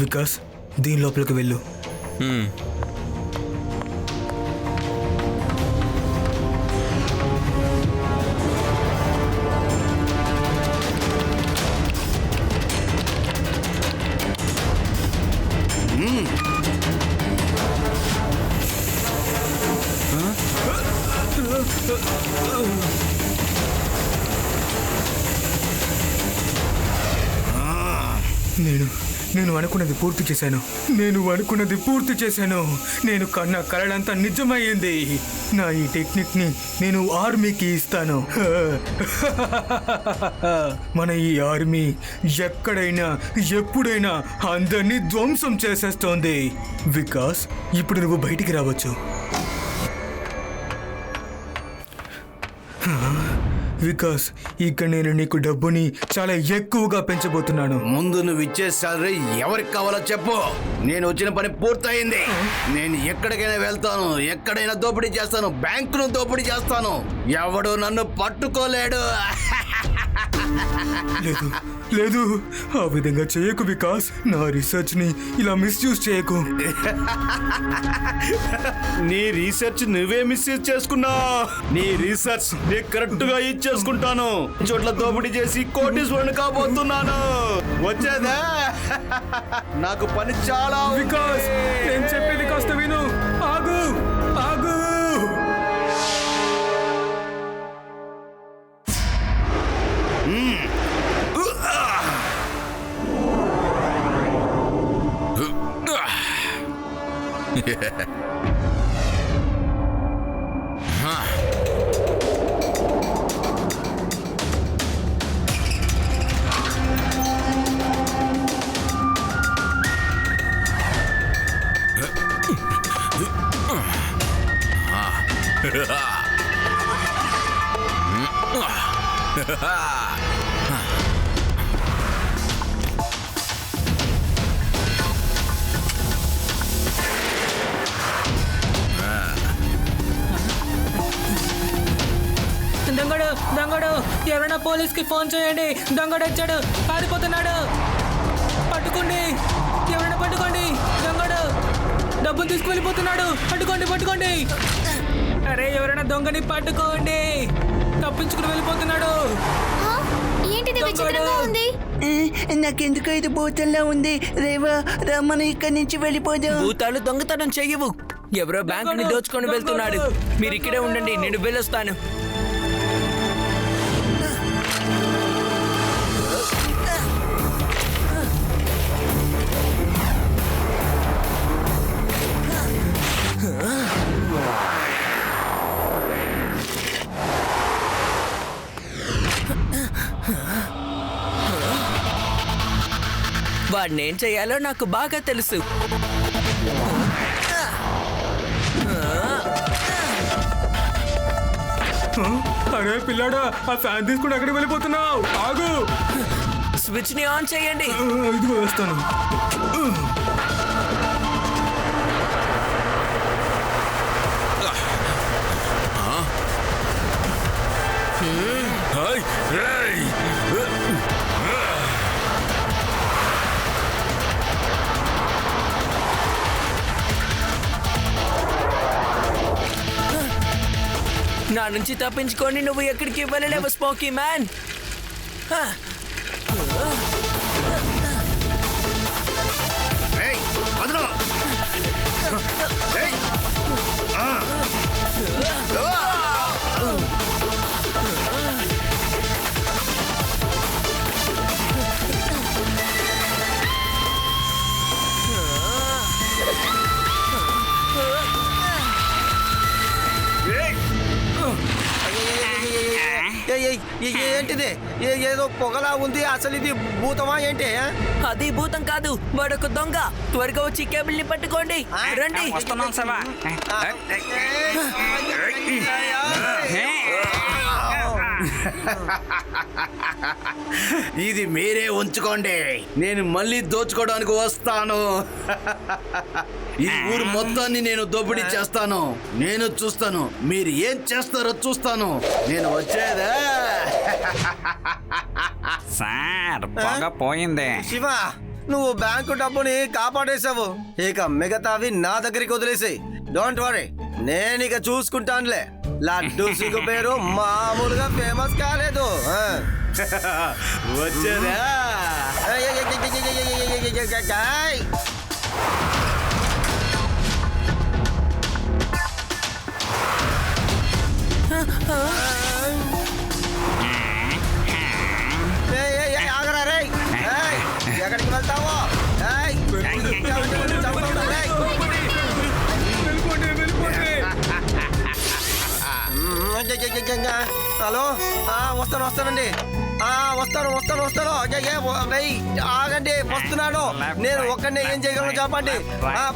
వికాస్ దీని లోపలికి వెళ్ళు. నేను అనుకున్నది పూర్తి చేశాను. నేను కన్న కలలంతా నిజమయ్యింది. నా ఈ టెక్నిక్ని నేను ఆర్మీకి ఇస్తాను. మన ఈ ఆర్మీ ఎక్కడైనా ఎప్పుడైనా అందరినీ ధ్వంసం చేసేస్తోంది. వికాస్, ఇప్పుడు నువ్వు బయటికి రావచ్చు. వికాస్, ఇక్కడ నేను నీకు డబ్బుని చాలా ఎక్కువగా పెంచబోతున్నాను. ముందు నువ్వు ఇచ్చే సాలరీ ఎవరికి కావాలో చెప్పు. నేను వచ్చిన పని పూర్తయింది. నేను ఎక్కడికైనా వెళ్తాను, ఎక్కడైనా దోపిడీ చేస్తాను, బ్యాంకును దోపిడీ చేస్తాను. ఎవడు నన్ను పట్టుకోలేడు. లేదు లేదు, ఆ విధంగా చేయకు వికాస్. నా రీసెర్చ్ ని ఇలా మిస్యూజ్ చేయకు. నీ రీసెర్చ్ నువ్వే మిస్యూజ్ చేసుకున్నావు. నీ రీసెర్చ్ నీ కరెక్ట్ గా ఇచ్చేసుకుంటాను. చోట్ల దోపిడీ చేసి కోటీశ్వరుని కాబోతున్నాను. వచ్చేదా? నాకు పని చాలా. వికాస్, నేను చెప్పేది కాస్త విను. ఆగు ఆగు. దొంగడు, ఎవరైనా పోలీస్కి ఫోన్ చేయండి. దొంగడు వచ్చాడు, పారిపోతున్నాడు. పట్టుకోండి, ఎవరైనా పట్టుకోండి. దొంగడు డబ్బులు తీసుకువెళ్ళిపోతున్నాడు. పట్టుకోండి. అరే, ఎవరైనా దొంగని పట్టుకోండి. తప్పించుకుని వెళ్ళిపోతున్నాడు. నాకెందుకు ఇది భూతంలా ఉంది. రేవా, రమ్మను ఇక్కడి నుంచి వెళ్ళిపోదాం. భూతాలు దొంగతనం చెయ్యవు. ఎవరో బ్యాంకుని దోచుకొని వెళ్తున్నాడు. మీరు ఇక్కడే ఉండండి, నేను వెళ్ళొస్తాను. వాడిని ఏం చెయ్యాలో నాకు బాగా తెలుసు. అరే పిల్లాడా, ఆ ఫ్యాన్ తీసుకుని ఎక్కడికి వెళ్ళిపోతున్నావు? ఆగు. స్విచ్ ని ఆన్ చేయండి. ఇదిగో వేస్తాను. నా నుంచి తప్పించుకొని నువ్వు ఎక్కడికి వెళ్ళలేవు స్మోకీ మ్యాన్. ఏంటిది? ఏదో పొగలా ఉంది. అసలు ఇది భూతమా ఏంటి? అది భూతం కాదు, వాడొక దొంగ. త్వరగా వచ్చి కేబుల్ ని పట్టుకోండి. రండి. వస్తున్నాం సభా. ఇది మీరే ఉంచుకోండి, నేను మళ్ళీ దోచుకోవడానికి వస్తాను. ఈ ఊరు మొత్తాన్ని నేను దోపిడీ చేస్తాను. నేను చూస్తాను మీరు ఏం చేస్తారో చూస్తాను. నేను వచ్చేదా? సార్ బాగా పోయింది. శివ, నువ్వు బ్యాంకు డబ్బుని కాపాడేశావు. ఇక మిగతావి నా దగ్గరికి వదిలేసాయి. డోంట్ వరీ, నేను ఇక చూసుకుంటానులే. లడ్డు సింగ్ పేరు మామూలుగా ఫేమస్ కాలేదు. వచ్చేదా? ఆగరా రే, ఎక్కడికి వెళ్తావో? హలో, వస్తానండి. వస్తాను. ఆగండి, వస్తున్నాను. నేను ఒక్కడినే ఏం చేయగలను చెప్పండి.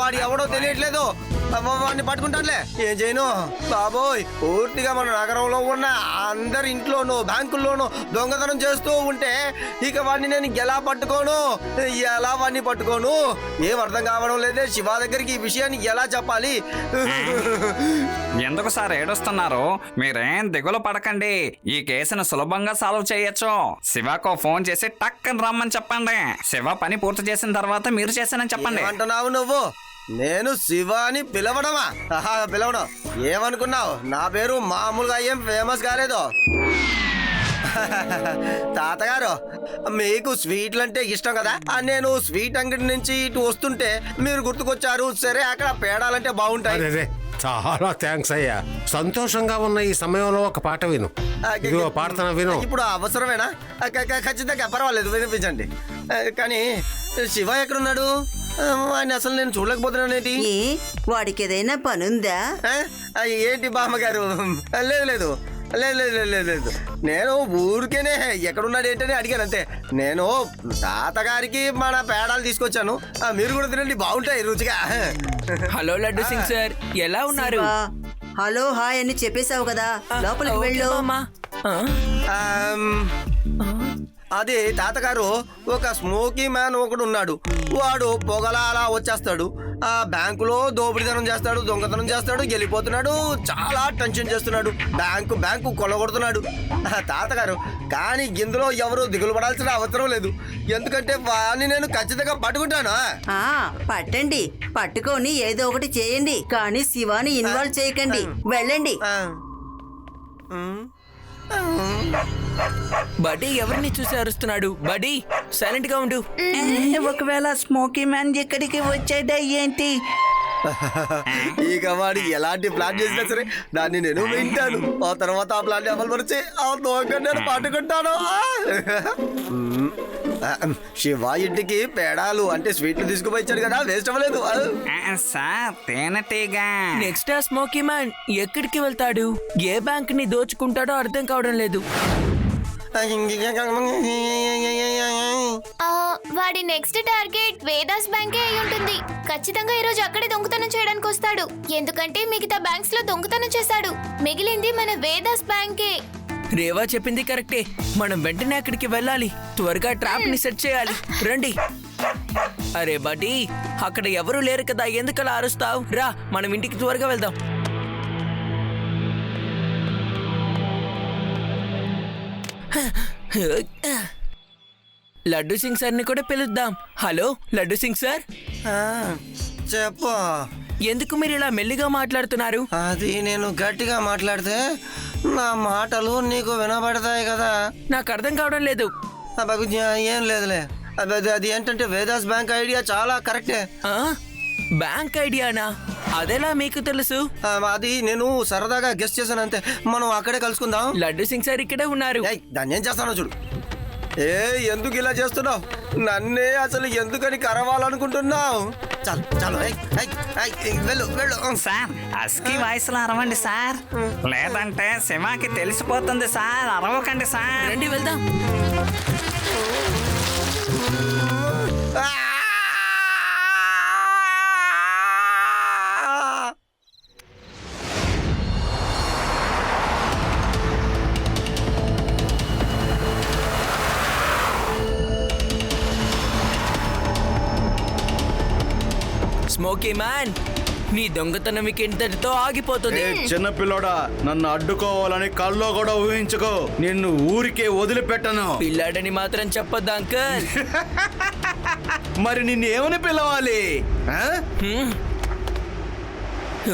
వాడు ఎవడో తెలియట్లేదు. వాడిని పట్టుకుంటానులే. ఏం చేయను బాబోయ్, పూర్తిగా మన నగరంలో ఉన్న అందరి ఇంట్లోనూ బ్యాంకుల్లోనూ దొంగతనం చేస్తూ ఉంటే ఇక వాడిని నేను ఎలా పట్టుకోను? ఏం అర్థం కావడం లేదే. శివ దగ్గరికి ఈ విషయాన్ని ఎలా చెప్పాలి? ఎందుకు సార్ ఏడుస్తున్నారు? మీరేం దిగులు పడకండి. ఈ కేసును సులభంగా సాల్వ్ చేయొచ్చు. శివకు ఫోన్ చేసి టక్కని రమ్మని చెప్పండి. శివ పని పూర్తి చేసిన తర్వాత మీరు చేశానని చెప్పండి. అంటున్నావు నువ్వు? నేను శివాని పిలవడమా? పిలవడం ఏమనుకున్నావు? నా పేరు మామూలుగా ఏం ఫేమస్ కాలేదు. తాతగారు, మీకు స్వీట్లు అంటే ఇష్టం కదా. నేను స్వీట్ అంగడి నుంచి ఇటు వస్తుంటే మీరు గుర్తుకొచ్చారు. సరే, అక్కడ పేడాలంటే బాగుంటాయి. చాలా థ్యాంక్స్ అయ్యా. సంతోషంగా ఉన్న ఈ సమయంలో ఒక పాట విను. ఇదిగో పాడుతున్నా, విను. ఇప్పుడు అవసరమేనా? ఖచ్చితంగా పర్వాలేదు, వినిపించండి. కానీ శివ ఎక్కడున్నాడు? వాడిని అసలు నేను చూడలేకపోతున్నానేంటి? వాడికి ఏదైనా పనుందా? ఏంటి బామ్మగారు? లేదు. నేను ఊరికేనే ఎక్కడున్నాడు ఏంటని అడిగాను అంతే. నేను తాతగారికి మన పేడాలు తీసుకొచ్చాను. మీరు కూడా తినండి, బాగుంటాయి రుచిగా. హలో లడ్డు సింగ్ సార్, ఎలా ఉన్నారు? హలో హాయ్ అని చెప్పేశావు కదా, లోపలికి వెళ్ళు. అదే తాతగారు, ఒక స్మోకీ మ్యాన్ ఒకడు ఉన్నాడు. వాడు పొగలా అలా వచ్చేస్తాడు. ఆ బ్యాంకులో దోపిడీతనం చేస్తాడు, దొంగతనం చేస్తాడు, వెళ్ళిపోతున్నాడు. చాలా టెన్షన్ చేస్తున్నాడు. బ్యాంకు కొల్లగొడుతున్నాడు తాతగారు. కానీ ఇందులో ఎవరు దిగులు పడాల్సిన అవసరం లేదు, ఎందుకంటే వాడిని నేను ఖచ్చితంగా పట్టుకుంటాను. పట్టండి, పట్టుకొని ఏదో ఒకటి చేయండి, కానీ శివాని ఇన్వాల్వ్ చేయకండి. వెళ్ళండి. బడీ ఎవరిని చూసి అరుస్తున్నాడు? బడీ సైలెంట్ గా ఉండు. ఒకవేళ స్మోకీ మ్యాన్ ఎక్కడికి వచ్చాడా ఏంటి? ఇక వాడు ఎలాంటి ప్లాన్ చేసినా సరే దాన్ని నేను వింటాను. ఆ తర్వాత ఆ ప్లాన్ అమలు పరిచి ఆ దొంగ నేను పట్టుకుంటాను. శివ ఇంటికి పేడాలు అంటే స్వీట్లు తీసుకుపోయించాడు కదా, వేస్ట్ అవ్వలేదు. సార్ తేనెటీగా. నెక్స్ట్ ఆ స్మోకీ మ్యాన్ ఎక్కడికి వెళ్తాడు? ఏ బ్యాంక్ ని దోచుకుంటాడో అర్థం కావడం లేదు. వాడి నెక్స్ట్ టార్గెట్ వేదాస్ బ్యాంకే అయి ఉంటుంది. ఖచ్చితంగా ఈ రోజు అక్కడే దొంగతనం చేయడానికి వస్తాడు, ఎందుకంటే మిగతా బ్యాంక్స్ లో దొంగతనం చేశాడు. మిగిలింది మన వేదాస్ బ్యాంకే. రేవా చెప్పింది కరెక్టే. మనం వెంటనే అక్కడికి వెళ్ళాలి. త్వరగా ట్రాప్ ని సెట్ చేయాలి. రండి. అరే బడీ, అక్కడ ఎవరు లేరు కదా, ఎందుకలా అరుస్తావు? రా, మనం ఇంటికి త్వరగా వెళ్దాం. లడ్డు సింగ్ సార్ ని కూడా పిలుద్దాం. హలో లడ్డు సింగ్ సార్, చెప్పు. ఎందుకు మీరు ఇలా మెల్లిగా మాట్లాడుతున్నారు? అది నేను గట్టిగా మాట్లాడితే నా మాటలు నీకు వినబడతాయి కదా. నాకు అర్థం కావడం లేదు. ఏం లేదులే. అది ఏంటంటే వేదాస్ బ్యాంక్ ఐడియా చాలా కరెక్టే. బ్యాంక్ ఐడియానా? అదెలా మీకు తెలుసు? అది నేను సరదాగా గెస్ట్ చేశాను అంతే. మనం అక్కడే కలుసుకుందాం. లడ్డు సింగ్ సార్ ఇక్కడే ఉన్నారు. దాన్ని ఏం చేస్తానో చూడు. ఎందుకు ఇలా చేస్తున్నావు? నన్నే అసలు ఎందుకని కరవాలనుకుంటున్నావు? చాలు వెళ్ళు. సార్ అస్కి వయసులో అరవండి సార్, లేదంటే శివాకి తెలిసిపోతుంది సార్. అరవకండి సార్. రండి వెళ్దాం. స్మోకీ మ్యాన్, నీ దొంగతనం ఇంతటితో ఆగిపోతుంది. చిన్న పిల్లోడా, నన్ను అడ్డుకోవాలని కల్లో కూడా ఊహించుకో. నిన్ను ఊరికే వదిలిపెట్టను. పిల్లాడని మాత్రం చెప్పొద్దు అంకల్. మరి నిన్ను ఏమని పిలవాలి ఆ?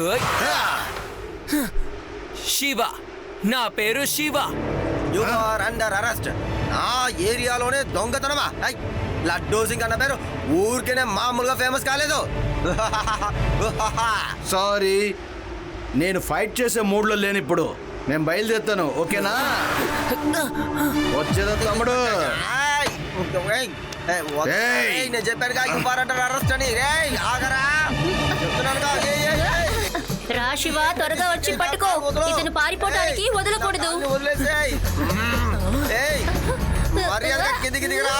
ఓయ్. శివ, నా పేరు Shiva. You are under arrest. నా ఏరియాలోనే దొంగతనమా? ఐ, లడ్డూ సింగ్ అన్న పేరు ఊరికేనే మామూలుగా ఫేమస్ కాలేదు. సారీ, నేను ఫైట్ చేసే మూడ్లో లేను ఇప్పుడు. నేను బయలుదేరుతాను, ఓకేనా? వచ్చేదా తమ్ముడు? ఏయ్, ఏయ్, ఏయ్, ఏయ్. నేను చెప్పానుగా యు ఆర్ అండర్ అరెస్ట్ అని. రేయ్, ఆగరా, చెప్తున్నానుగా. ఏయ్, ఏయ్, ఏయ్. రా శివ, త్వరగా వచ్చి పట్టుకో. ఇతను పారిపోవడానికి వదలకూడదు. వదిలేసేయ్. ఏయ్, మర్యాదగా కిందికి దిగరా.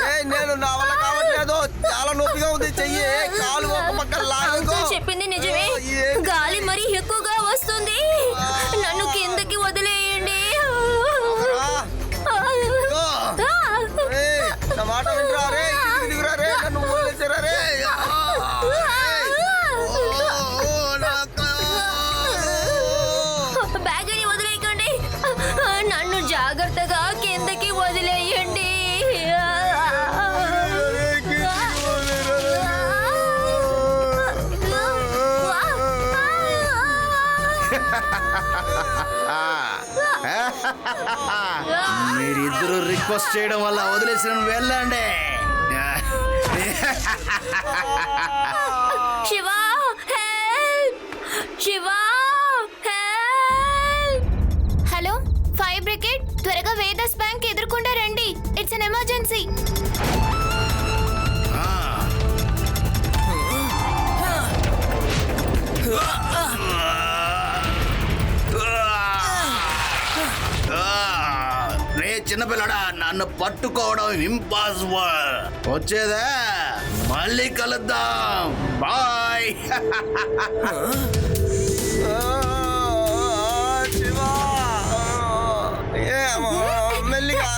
ఏయ్, నేను నా వల్ల కావట్లేదు, చాలా నొప్పిగా ఉంది చెయ్యి. కాలు ఒక పక్క లాగకు. అంకుల్ చెప్పింది నిజమే. గాలి మరీ ఎక్కువగా వస్తుంది. నన్ను కిందకి వదిలేయండి. ఏయ్, నా మాట వినరా రే. కిందికి దిగురా రే. నన్ను వదిలేసేరా రే. బ్యాగ్ అని వదిలేయకండి. నన్ను జాగ్రత్తగా కిందకి వదిలేయండి. మీరిద్దరూ రిక్వెస్ట్ చేయడం వల్ల వదిలేసిన వెళ్ళండి. Shiva, help! Shiva, help! Hello, fire brigade, త్వరగా వేదాస్ బ్యాంక్ ఎదుర్కొండా రండి. It's an emergency. రే చిన్నపిల్లడా, నన్ను పట్టుకోవడం ఇంపాసిబుల్. వచ్చేదా? మళ్ళీ కలుద్దాం. బాయ్. శివా, ఏమో మెల్లిగా.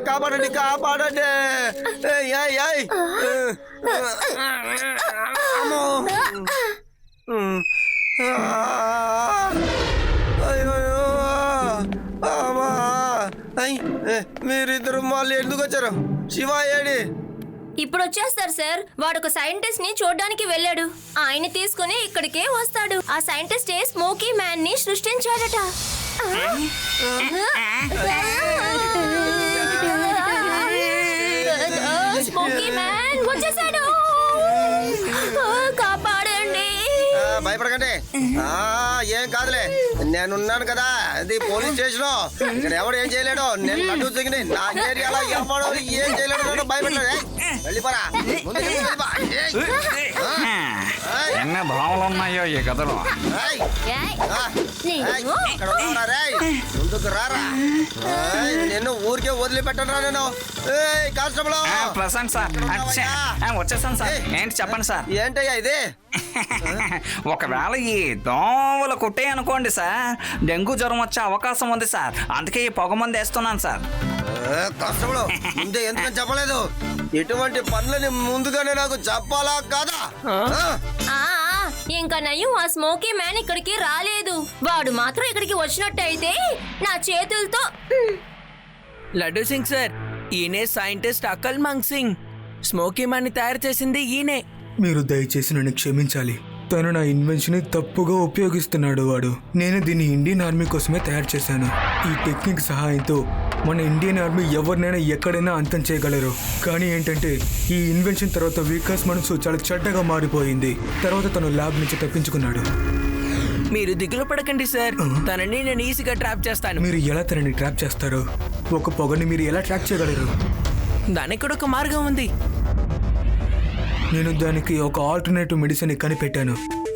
కాపాడండి, కాపాడండి. ఏయ్, ఏయ్, ఏయ్. అమ్మో. అయ్యో, అమ్మా. అయ్, మీరిద్దరు మళ్ళీ ఎందుకు వచ్చారు? శివ ఏడి? ఇప్పుడు వచ్చేస్తారు సార్. వాడు ఒక సైంటిస్ట్ ని చూడడానికి వెళ్ళాడు. ఆయన తీసుకుని ఇక్కడికే వస్తాడు. ఆ సైంటిస్ట్ స్మోకీ మ్యాన్ ని సృష్టించాడట. స్మోకీ మ్యాన్ వచ్చేసాడు. కాపాడండి. భయపడకండి. ఏం కాదులే, నేనున్నాను కదా. అది పోలీస్ స్టేషన్. ఇక్కడ ఎవడు ఏం చేయలేడు. నేను లడ్డూ సింగ్ ని. నా ఏరియాలో ఎవడు ఏం చేయలేడు. భయపడలేదు. వెళ్ళిపోరా. ఎన్ని భావనలు ఉన్నాయో ఈ కథలో. ముందుకు రారా. నిన్ను ఊరికే వదిలిపెట్టను రా నేను. కానిస్టేబుల్, ప్రశాంత్ సార్, వచ్చేసాను సార్. ఏంటి చెప్పండి సార్. ఏంటయ్యా ఇది? ఒకవేళ ఈ దోమలు కుట్టే అనుకోండి సార్, డెంగ్యూ జ్వరం వచ్చే అవకాశం ఉంది సార్. అందుకే ఈ పొగ మందు వేస్తున్నాను సార్. కానిస్టేబుల్, ముందే ఎందుకని చెప్పలేదు? ఇటువంటి పనులని ముందుగానే నాకు చెప్పాలా కాదా? ఇంకా నయ్యం, ఆ స్మోకీ మ్యాన్ ఇక్కడికి రాలేదు. వాడు మాత్రం ఇక్కడికి వచ్చినట్టయితే నా చేతులతో. లడ్డూ సింగ్ సార్, ఈయనే scientist Akal మంగ్ Singh. Smoky man ని తయారు చేసింది ఈయనే. మీరు దయచేసి నన్ను క్షమించాలి. తను నా ఇన్వెన్షన్ ని తప్పుగా ఉపయోగిస్తున్నాడు. వాడు నేను దీన్ని ఇండియన్ ఆర్మీ కోసమే తయారు చేశాను. ఈ టెక్నిక్ సహాయంతో మన ఇండియన్ ఆర్మీ ఎవరినైనా ఎక్కడైనా అంతం చేయగలరు. కానీ ఏంటంటే ఈ ఇన్వెన్షన్ తర్వాత వికాస్ మనసు చాలా చెడ్డగా మారిపోయింది. తర్వాత తను ల్యాబ్ నుంచి తప్పించుకున్నాడు. మీరు దిగులు పడకండి సార్, తనని నేను ఈజీగా ట్రాప్ చేస్తాను. మీరు ఎలా తనని ట్రాప్ చేస్తారు? ఒక పొగని మీరు ఎలా ట్రాక్ చేయగలరు? దానికి కూడా ఒక మార్గం ఉంది. నేను దానికి ఒక ఆల్టర్నేటివ్ మెడిసిన్ కనిపెట్టాను.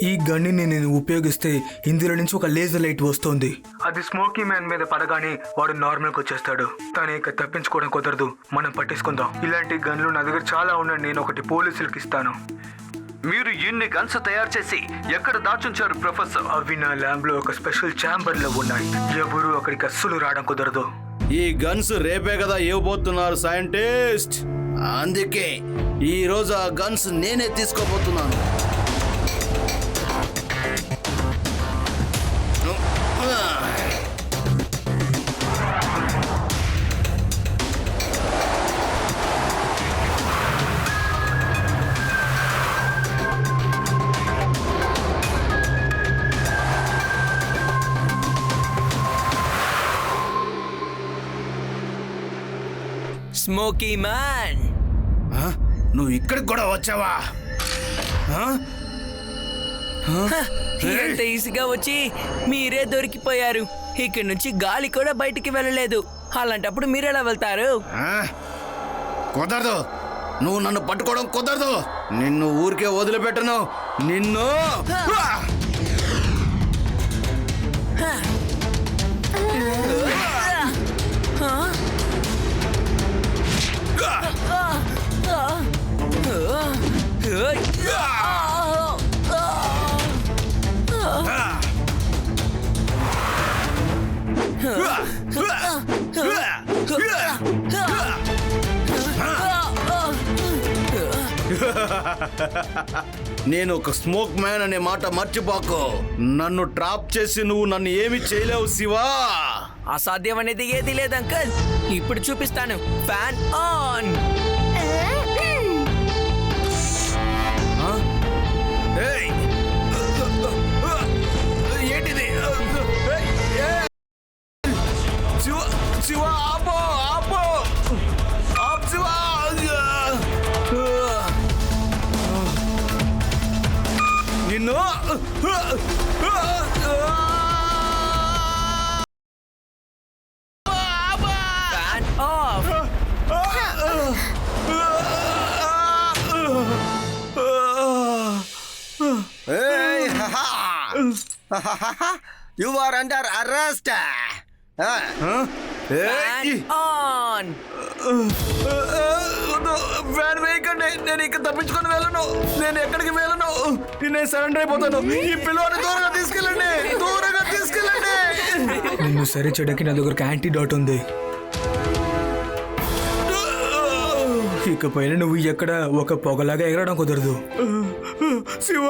ఈ గన్ని నేను ఉపయోగిస్తే ఇందులో నుంచి ఒక లేజర్ లైట్ వస్తుంది. అది స్మోకీ మ్యాన్ మీద పడగానే వాడు నార్మల్కి వచ్చేస్తాడు. తను ఇక తప్పించుకోవడం కుదరదు. మనం పట్టేసుకుందాం. ఇలాంటి గన్లు నా దగ్గర చాలా ఉన్నాయి. నేను ఒకటి పోలీసులకు ఇస్తాను. మీరు ఇన్ని గన్స్ తయారు చేసి ఎక్కడ దాచుంచారు ప్రొఫెసర్? అవి నా ల్యాబ్ లో ఒక స్పెషల్ ఛాంబర్ లో ఉన్నాయి. ఎవరు అక్కడికి అస్సలు రావడం కుదరదు. ఈ గన్స్ రేపే కదా ఇవ్వబోతున్నారు సైంటిస్ట్. అందుకే ఈ రోజు ఆ గన్స్ నేనే తీసుకోబోతున్నాను. స్మోకీ మ్యాన్, నువ్వు ఇక్కడికి కూడా వచ్చావా? ఇంత ఈజీగా వచ్చి మీరే దొరికిపోయారు. ఇక్కడి నుంచి గాలి కూడా బయటికి వెళ్ళలేదు. అలాంటప్పుడు మీరెలా వెళ్తారు? కుదరదు, నువ్వు నన్ను పట్టుకోవడం కుదరదు. నిన్ను ఊరికే వదిలిపెట్టను. నిన్ను నేను ఒక స్మోక్ మ్యాన్ అనే మాట మర్చిపోకు. నన్ను ట్రాప్ చేసి నువ్వు నన్ను ఏమి చేయలేవు శివా. అసాధ్యం అనేది ఏది లేదు అంకల్. ఇప్పుడు చూపిస్తాను. Fan on. ఏయ్! ఏంటిది? శివ శివ ఆపో ఆపో ఆప్ శివ. నిన్ను fan off. You are under arrest. Fan on. Fan వేయకండి. నేను ఇక్కడ తప్పించుకొని వెళ్ళను. నేను ఎక్కడికి వెళ్ళను. నేను సరెండర్ అయిపోతాను. ఈ పిల్లవాడిని దూరంగా తీసుకెళ్ళండి. దూరంగా తీసుకెళ్ళండి. నిన్ను సరి చెడకి నా దగ్గర ఒక యాంటీడాట్ ఉంది. ఇకపైన నువ్వు ఎక్కడ ఒక పొగలాగా ఎగరడం కుదరదు. శివ